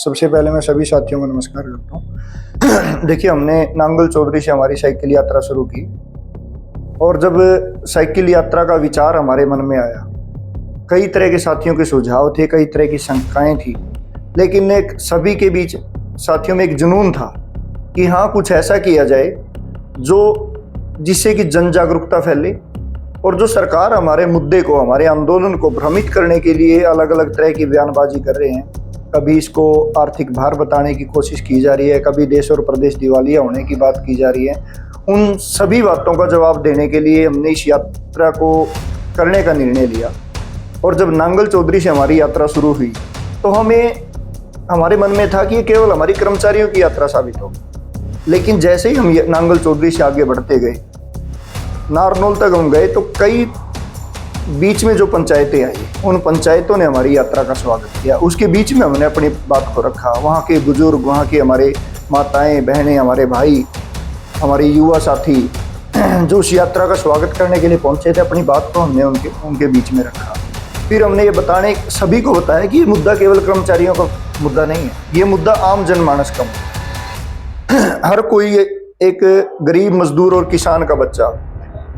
सबसे पहले मैं सभी साथियों को नमस्कार करता हूँ। देखिए, हमने नांगल चौधरी से हमारी साइकिल यात्रा शुरू की और जब साइकिल यात्रा का विचार हमारे मन में आया, कई तरह के साथियों के सुझाव थे, कई तरह की शंकाएं थी, लेकिन एक सभी के बीच साथियों में एक जुनून था कि हाँ, कुछ ऐसा किया जाए जिससे कि जन जागरूकता फैले और जो सरकार हमारे मुद्दे को, हमारे आंदोलन को भ्रमित करने के लिए अलग अलग तरह की बयानबाजी कर रहे हैं। कभी इसको आर्थिक भार बताने की कोशिश की जा रही है, कभी देश और प्रदेश दिवालिया होने की बात की जा रही है। उन सभी बातों का जवाब देने के लिए हमने इस यात्रा को करने का निर्णय लिया। और जब नांगल चौधरी से हमारी यात्रा शुरू हुई तो हमारे मन में था कि ये केवल हमारी कर्मचारियों की यात्रा साबित होगी। लेकिन जैसे ही हम नांगल चौधरी से आगे बढ़ते गए, नारनौल तक हम गए, तो कई बीच में जो पंचायतें आई, उन पंचायतों ने हमारी यात्रा का स्वागत किया। उसके बीच में हमने अपनी बात को रखा। वहाँ के बुजुर्ग, वहाँ के हमारे माताएं, बहनें, हमारे भाई, हमारे युवा साथी जो उस यात्रा का स्वागत करने के लिए पहुँचे थे, अपनी बात को हमने उनके बीच में रखा। फिर हमने ये सभी को बताया कि ये मुद्दा केवल कर्मचारियों का मुद्दा नहीं है, ये मुद्दा आम जनमानस का मुद्दा। हर कोई, एक गरीब मजदूर और किसान का बच्चा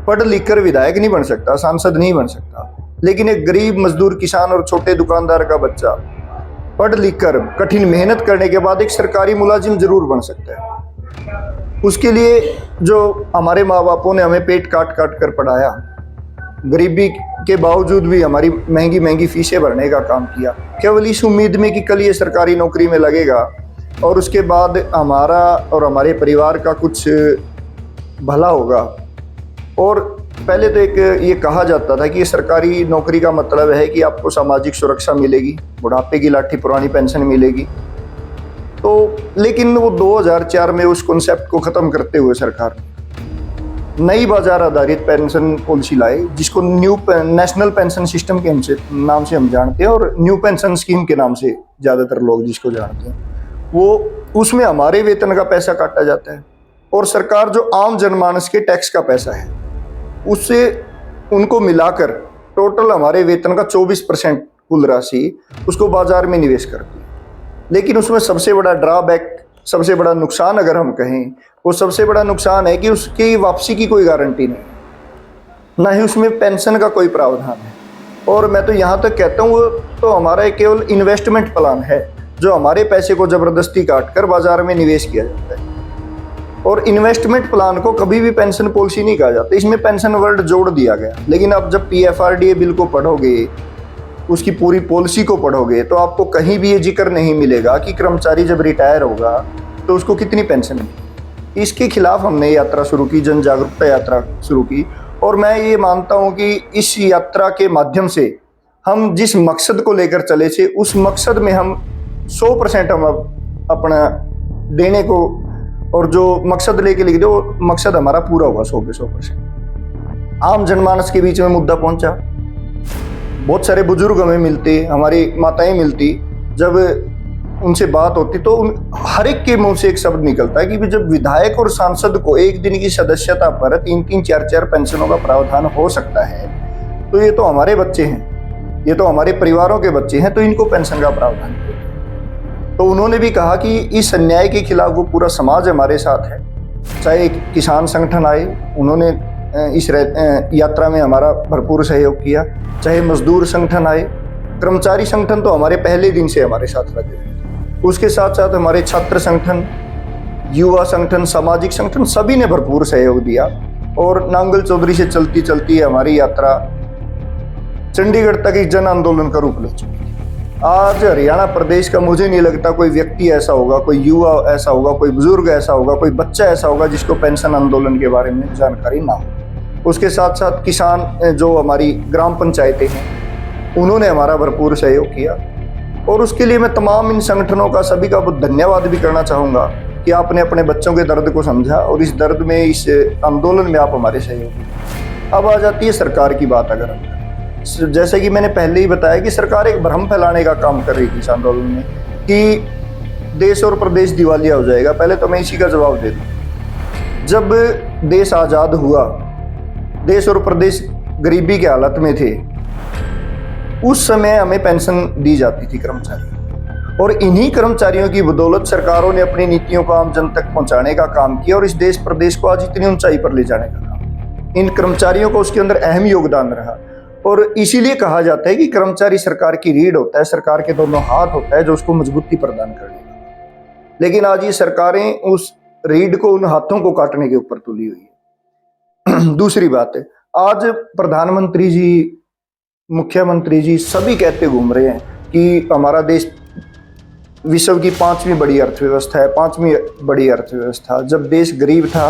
पढ़ लिख कर विधायक नहीं बन सकता, सांसद नहीं बन सकता, लेकिन एक गरीब मजदूर, किसान और छोटे दुकानदार का बच्चा पढ़ लिख कर कठिन मेहनत करने के बाद एक सरकारी मुलाजिम जरूर बन सकता है। उसके लिए जो हमारे माँ बापों ने हमें पेट काट काट कर पढ़ाया, गरीबी के बावजूद भी हमारी महंगी महंगी फीसें भरने का काम किया, केवल इस उम्मीद में कि कल ये सरकारी नौकरी में लगेगा और उसके बाद हमारा और हमारे परिवार का कुछ भला होगा। और पहले तो एक ये कहा जाता था कि ये सरकारी नौकरी का मतलब है कि आपको सामाजिक सुरक्षा मिलेगी, बुढ़ापे की लाठी पुरानी पेंशन मिलेगी। तो लेकिन वो 2004 में उस कॉन्सेप्ट को ख़त्म करते हुए सरकार नई बाजार आधारित पेंशन पॉलिसी लाई, जिसको नेशनल पेंशन सिस्टम के नाम से हम जानते हैं और न्यू पेंशन स्कीम के नाम से ज़्यादातर लोग जिसको जानते हैं। वो उसमें हमारे वेतन का पैसा काटा जाता है और सरकार जो आम जनमानस के टैक्स का पैसा है उससे उनको मिलाकर टोटल हमारे वेतन का 24% कुल राशि उसको बाजार में निवेश करती है। लेकिन उसमें सबसे बड़ा ड्रॉबैक, सबसे बड़ा नुकसान अगर हम कहें, वो सबसे बड़ा नुकसान है कि उसकी वापसी की कोई गारंटी नहीं, ना ही उसमें पेंशन का कोई प्रावधान है। और मैं तो यहाँ तक कहता हूँ, वो तो हमारा एक केवल इन्वेस्टमेंट प्लान है जो हमारे पैसे को ज़बरदस्ती काट कर बाजार में निवेश किया जाता है। और इन्वेस्टमेंट प्लान को कभी भी पेंशन पॉलिसी नहीं कहा जाता, इसमें पेंशन वर्ड जोड़ दिया गया। लेकिन अब जब PFRDA बिल को पढ़ोगे, उसकी पूरी पॉलिसी को पढ़ोगे, तो आपको कहीं भी ये जिक्र नहीं मिलेगा कि कर्मचारी जब रिटायर होगा तो उसको कितनी पेंशन मिलेगी। इसके खिलाफ हमने यात्रा शुरू की, जन जागरूकता यात्रा शुरू की। और मैं ये मानता हूँ कि इस यात्रा के माध्यम से हम जिस मकसद को लेकर चले थे, उस मकसद में हम 100% हम अपना देने को, और जो मकसद लेके लिख दो, मकसद हमारा पूरा हुआ 100%। आम जनमानस के बीच में मुद्दा पहुंचा। बहुत सारे बुजुर्ग हमें मिलते, हमारी माताएं मिलती, जब उनसे बात होती तो हर एक के मुंह से एक शब्द निकलता है कि जब विधायक और सांसद को एक दिन की सदस्यता पर 3-3, 4-4 पेंशनों का प्रावधान हो सकता है, तो ये तो हमारे बच्चे हैं, ये तो हमारे परिवारों के बच्चे हैं, तो इनको पेंशन का प्रावधान। तो उन्होंने भी कहा कि इस अन्याय के खिलाफ वो पूरा समाज हमारे साथ है। चाहे एक किसान संगठन आए, उन्होंने इस यात्रा में हमारा भरपूर सहयोग किया, चाहे मजदूर संगठन आए, कर्मचारी संगठन तो हमारे पहले दिन से हमारे साथ लगे। उसके साथ साथ हमारे छात्र संगठन, युवा संगठन, सामाजिक संगठन, सभी ने भरपूर सहयोग दिया। और नांगल चौधरी से चलती चलती हमारी यात्रा चंडीगढ़ तक एक जन आंदोलन का रूप ले चुकी। आज हरियाणा प्रदेश का मुझे नहीं लगता कोई व्यक्ति ऐसा होगा, कोई युवा ऐसा होगा, कोई बुजुर्ग ऐसा होगा, कोई बच्चा ऐसा होगा जिसको पेंशन आंदोलन के बारे में जानकारी ना हो। उसके साथ साथ किसान, जो हमारी ग्राम पंचायतें हैं, उन्होंने हमारा भरपूर सहयोग किया। और उसके लिए मैं तमाम इन संगठनों का, सभी का बहुत धन्यवाद भी करना चाहूँगा कि आपने अपने बच्चों के दर्द को समझा और इस दर्द में, इस आंदोलन में आप हमारे सहयोग दिए। अब आ जाती है सरकार की बात। अगर जैसे कि मैंने पहले ही बताया कि सरकार एक भ्रम फैलाने का काम कर रही थी इस आंदोलन में कि देश और प्रदेश दिवालिया हो जाएगा। पहले तो मैं इसी का जवाब दे दूँ। जब देश आज़ाद हुआ, देश और प्रदेश गरीबी के हालत में थे, उस समय हमें पेंशन दी जाती थी कर्मचारी, और इन्हीं कर्मचारियों की बदौलत सरकारों ने अपनी नीतियों को आम जन तक पहुंचाने का काम किया और इस देश प्रदेश को आज इतनी ऊंचाई पर ले जाने का काम, इन कर्मचारियों को उसके अंदर अहम योगदान रहा। और इसीलिए कहा जाता है कि कर्मचारी सरकार की रीढ़ होता है, सरकार के दोनों हाथ होता है जो उसको मजबूती प्रदान करने का। लेकिन आज ये सरकारें उस रीढ़ को, उन हाथों को काटने के ऊपर तुली हुई है। दूसरी बात है, आज प्रधानमंत्री जी, मुख्यमंत्री जी सभी कहते घूम रहे हैं कि हमारा देश विश्व की 5वीं बड़ी अर्थव्यवस्था है, 5वीं बड़ी अर्थव्यवस्था। जब देश गरीब था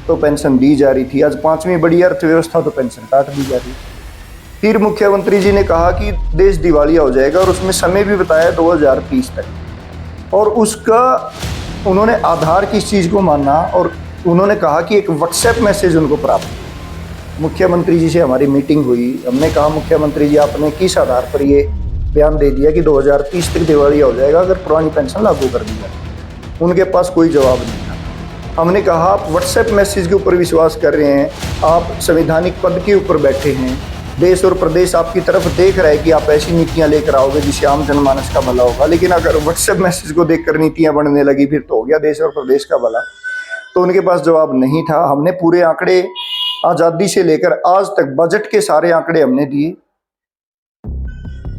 तो पेंशन दी जा रही थी, आज 5वीं बड़ी अर्थव्यवस्था तो पेंशन काट दी जा रही है। फिर मुख्यमंत्री जी ने कहा कि देश दिवालिया हो जाएगा और उसमें समय भी बताया 2030 तक। और उसका उन्होंने आधार किस चीज़ को माना, और उन्होंने कहा कि एक व्हाट्सएप मैसेज उनको प्राप्त हुआ। मुख्यमंत्री जी से हमारी मीटिंग हुई, हमने कहा मुख्यमंत्री जी आपने किस आधार पर ये बयान दे दिया कि 2030 तक दिवालिया हो जाएगा अगर पुरानी पेंशन लागू कर दी जाए। उनके पास कोई जवाब नहीं था। हमने कहा आप व्हाट्सएप मैसेज के ऊपर विश्वास कर रहे हैं, आप संवैधानिक पद के ऊपर बैठे हैं, देश और प्रदेश आपकी तरफ देख रहा है कि आप ऐसी नीतियां लेकर आओगे जिससे आम जनमानस का भला होगा। लेकिन अगर व्हाट्सएप मैसेज को देखकर नीतियां बनने लगी फिर तो हो गया देश और प्रदेश का भला। तो उनके पास जवाब नहीं था। हमने पूरे आंकड़े आज़ादी से लेकर आज तक बजट के सारे आंकड़े हमने दिए।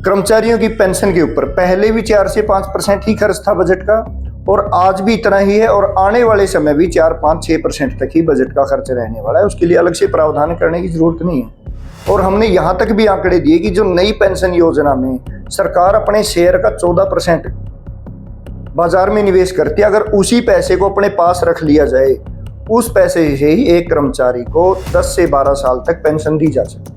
कर्मचारियों की पेंशन के ऊपर पहले भी 4 से 5% ही खर्च था बजट का, और आज भी इतना ही है, और आने वाले समय भी 4, 5, 6% तक ही बजट का खर्च रहने वाला है। उसके लिए अलग से प्रावधान करने की जरूरत नहीं है। और हमने यहाँ तक भी आंकड़े दिए कि जो नई पेंशन योजना में सरकार अपने शेयर का 14% बाजार में निवेश करती है, अगर उसी पैसे को अपने पास रख लिया जाए, उस पैसे से ही एक कर्मचारी को 10 से 12 साल तक पेंशन दी जा सकती है।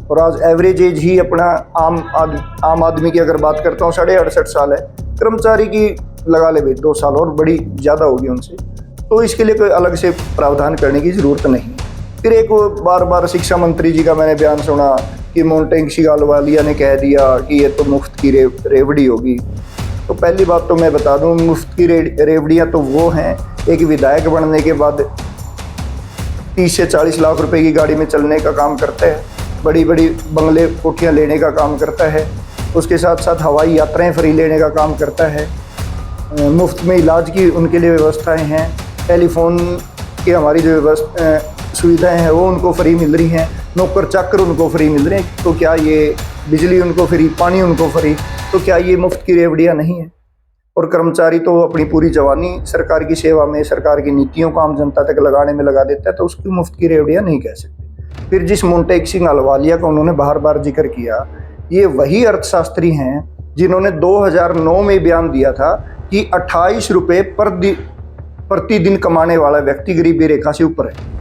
और आज एवरेज एज ही अपना आम आदमी की अगर बात करता हूँ 68.5 साल है, कर्मचारी की लगा ले भाई 2 साल और बड़ी ज़्यादा होगी उनसे। तो इसके लिए कोई अलग से प्रावधान करने की ज़रूरत नहीं। फिर एक बार बार शिक्षा मंत्री जी का मैंने बयान सुना कि मोंटेग अहलूवालिया ने कह दिया कि ये तो मुफ्त की रेवड़ी होगी। तो पहली बात तो मैं बता दूं, मुफ्त की रेवड़ियाँ तो वो हैं, एक विधायक बनने के बाद 30 से 40 लाख रुपए की गाड़ी में चलने का काम करता है, बड़ी बड़ी बंगले कोठियाँ लेने का काम करता है, उसके साथ साथ हवाई यात्राएं फ्री लेने का काम करता है, मुफ्त में इलाज की उनके लिए व्यवस्थाएं हैं, टेलीफोन की हमारी जो सुविधाएं हैं वो उनको फ्री मिल रही हैं, नौकर चाकर उनको फ्री मिल रहे हैं। तो क्या ये बिजली उनको फ्री, पानी उनको फ्री, तो क्या ये मुफ्त की रेवड़ियाँ नहीं है? और कर्मचारी तो अपनी पूरी जवानी सरकार की सेवा में, सरकार की नीतियों को आम जनता तक लगाने में लगा देता है, तो उसकी मुफ्त की रेवड़ियाँ नहीं कह सकते। फिर जिस मोंटेग अहलूवालिया का उन्होंने बार बार जिक्र किया, ये वही अर्थशास्त्री हैं जिन्होंने 2009 में बयान दिया था कि 28 रुपये प्रतिदिन कमाने वाला व्यक्ति गरीबी रेखा से ऊपर है।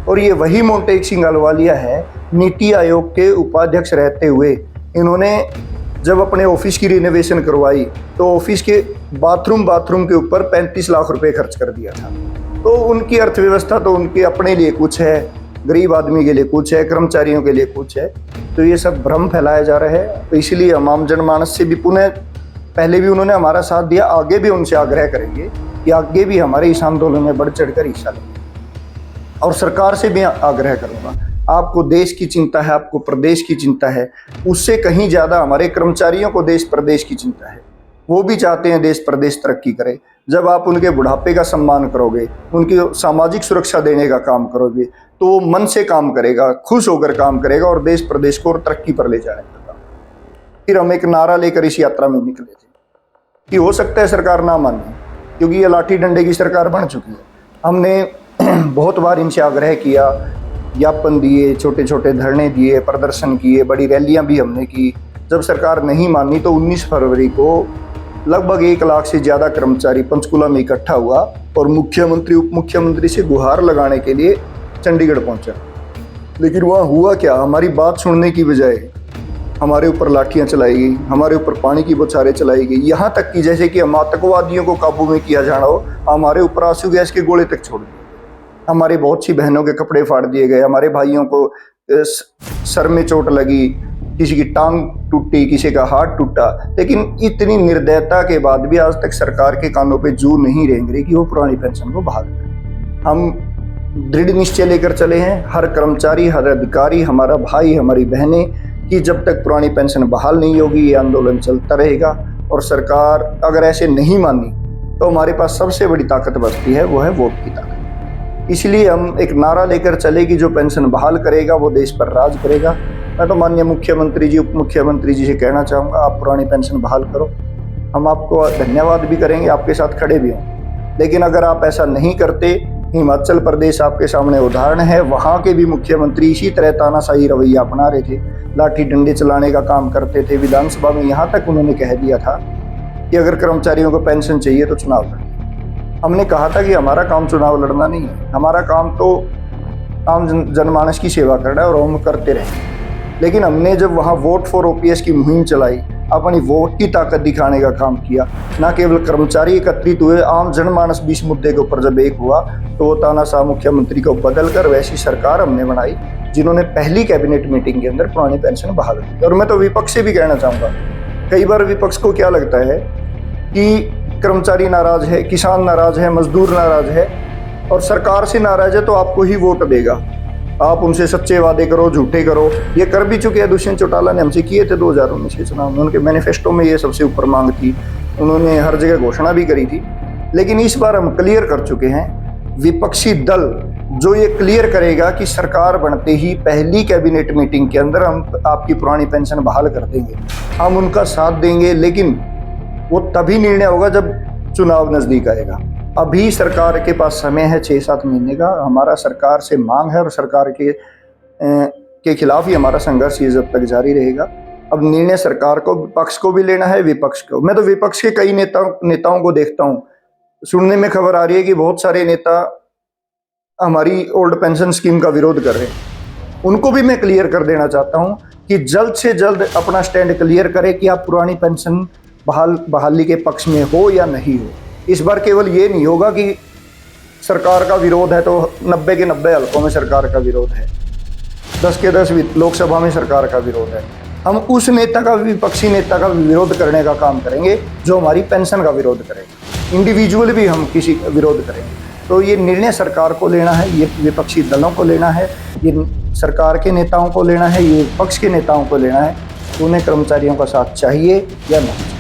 और ये वही मोंटेग अहलूवालिया है, नीति आयोग के उपाध्यक्ष रहते हुए इन्होंने जब अपने ऑफिस की रिनोवेशन करवाई तो ऑफिस के बाथरूम के ऊपर 35 लाख रुपए खर्च कर दिया था। तो उनकी अर्थव्यवस्था तो उनके अपने लिए कुछ है, गरीब आदमी के लिए कुछ है, कर्मचारियों के लिए कुछ है। तो ये सब भ्रम फैलाया जा रहा है। तो इसीलिए हम आम जनमानस से भी पुनः, पहले भी उन्होंने हमारा साथ दिया, आगे भी उनसे आग्रह करेंगे कि आगे भी हमारे इस आंदोलन में बढ़ चढ़कर हिस्सा लेंगे। और सरकार से भी आग्रह करूंगा, आपको देश की चिंता है, आपको प्रदेश की चिंता है, उससे कहीं ज़्यादा हमारे कर्मचारियों को देश प्रदेश की चिंता है। वो भी चाहते हैं देश प्रदेश तरक्की करे। जब आप उनके बुढ़ापे का सम्मान करोगे, उनकी सामाजिक सुरक्षा देने का काम करोगे, तो वो मन से काम करेगा, खुश होकर काम करेगा और देश प्रदेश को और तरक्की पर ले जाने का काम। फिर हम एक नारा लेकर इस यात्रा में निकले थे कि हो सकता है सरकार ना माने, क्योंकि ये लाठी डंडे की सरकार बन चुकी है। हमने बहुत बार इनसे आग्रह किया, ज्ञापन दिए, छोटे छोटे धरने दिए, प्रदर्शन किए, बड़ी रैलियां भी हमने की। जब सरकार नहीं मानी तो 19 फरवरी को लगभग 1 लाख से ज़्यादा कर्मचारी पंचकुला में इकट्ठा हुआ और मुख्यमंत्री उप मुख्यमंत्री से गुहार लगाने के लिए चंडीगढ़ पहुंचा। लेकिन वहाँ हुआ क्या, हमारी बात सुनने की बजाय हमारे ऊपर लाठियाँ चलाई गई, हमारे ऊपर पानी की बौछारें चलाई गई, यहाँ तक कि जैसे कि हम आतंकवादियों को काबू में किया जाना हो, हमारे ऊपर आंसू गैस के गोले तक छोड़ दिए। हमारी बहुत सी बहनों के कपड़े फाड़ दिए गए, हमारे भाइयों को सर में चोट लगी, किसी की टांग टूटी, किसी का हाथ टूटा। लेकिन इतनी निर्दयता के बाद भी आज तक सरकार के कानों पे जू नहीं रेंग रही कि वो पुरानी पेंशन को बहाल करें। हम दृढ़ निश्चय लेकर चले हैं, हर कर्मचारी, हर अधिकारी, हमारा भाई, हमारी बहनें, कि जब तक पुरानी पेंशन बहाल नहीं होगी ये आंदोलन चलता रहेगा। और सरकार अगर ऐसे नहीं मानी तो हमारे पास सबसे बड़ी ताकत बचती है, वो है वोट की ताकत। इसलिए हम एक नारा लेकर चले कि जो पेंशन बहाल करेगा वो देश पर राज करेगा। मैं तो माननीय मुख्यमंत्री जी, उप मुख्यमंत्री जी से कहना चाहूँगा, आप पुरानी पेंशन बहाल करो। हम आपको धन्यवाद भी करेंगे, आपके साथ खड़े भी हों। लेकिन अगर आप ऐसा नहीं करते, हिमाचल प्रदेश आपके सामने उदाहरण है, वहाँ के भी मुख्यमंत्री इसी तरह तानाशाही रवैया अपना रहे थे, लाठी डंडे चलाने का काम करते थे। विधानसभा में यहाँ तक उन्होंने कह दिया था कि अगर कर्मचारियों को पेंशन चाहिए तो चुनाव लड़ें। हमने कहा था कि हमारा काम चुनाव लड़ना नहीं है, हमारा काम तो आम जनमानस की सेवा करना है और हम करते रहे। लेकिन हमने जब वहाँ वोट फॉर ओपीएस की मुहिम चलाई, अपनी वोट की ताकत दिखाने का काम किया, ना केवल कर्मचारी एकत्रित हुए, आम जनमानस भी इस मुद्दे के ऊपर जब एक हुआ तो वो तानाशाह मुख्यमंत्री को बदलकर वैसी सरकार हमने बनाई जिन्होंने पहली कैबिनेट मीटिंग के अंदर पुरानी पेंशन बहाल की। और मैं तो विपक्ष से भी कहना चाहूँगा, कई बार विपक्ष को क्या लगता है कि कर्मचारी नाराज है, किसान नाराज है, मजदूर नाराज है और सरकार से नाराज है तो आपको ही वोट देगा। आप उनसे सच्चे वादे करो, झूठे करो। ये कर भी चुके हैं, दुष्यंत चौटाला ने हमसे किए थे 2019 के चुनाव में। उनके मैनिफेस्टो में ये सबसे ऊपर मांग थी, उन्होंने हर जगह घोषणा भी करी थी। लेकिन इस बार हम क्लियर कर चुके हैं, विपक्षी दल जो ये क्लियर करेगा कि सरकार बनते ही पहली कैबिनेट मीटिंग के अंदर हम आपकी पुरानी पेंशन बहाल कर देंगे, हम उनका साथ देंगे। लेकिन वो तभी निर्णय होगा जब चुनाव नज़दीक आएगा। अभी सरकार के पास समय है 6-7 महीने का। हमारा सरकार से मांग है और सरकार के खिलाफ ही हमारा संघर्ष ये जब तक जारी रहेगा। अब निर्णय सरकार को, पक्ष को भी लेना है, विपक्ष को। मैं तो विपक्ष के कई नेताओं को देखता हूँ, सुनने में खबर आ रही है कि बहुत सारे नेता हमारी ओल्ड पेंशन स्कीम का विरोध कर रहे हैं। उनको भी मैं क्लियर कर देना चाहता हूँ कि जल्द से जल्द अपना स्टैंड क्लियर करें कि आप पुरानी पेंशन बहाली के पक्ष में हो या नहीं हो। इस बार केवल ये नहीं होगा कि सरकार का विरोध है तो 90 के 90 हलकों में सरकार का विरोध है, 10 के 10 लोकसभा में सरकार का विरोध है। हम उस नेता का, विपक्षी नेता का विरोध करने का काम करेंगे जो हमारी पेंशन का विरोध करेगा। इंडिविजुअल भी हम किसी का विरोध करेंगे। तो ये निर्णय सरकार को लेना है, ये विपक्षी दलों को लेना है, ये सरकार के नेताओं को लेना है, ये विपक्ष के नेताओं को लेना है। उन्हें कर्मचारियों का साथ चाहिए या नहीं।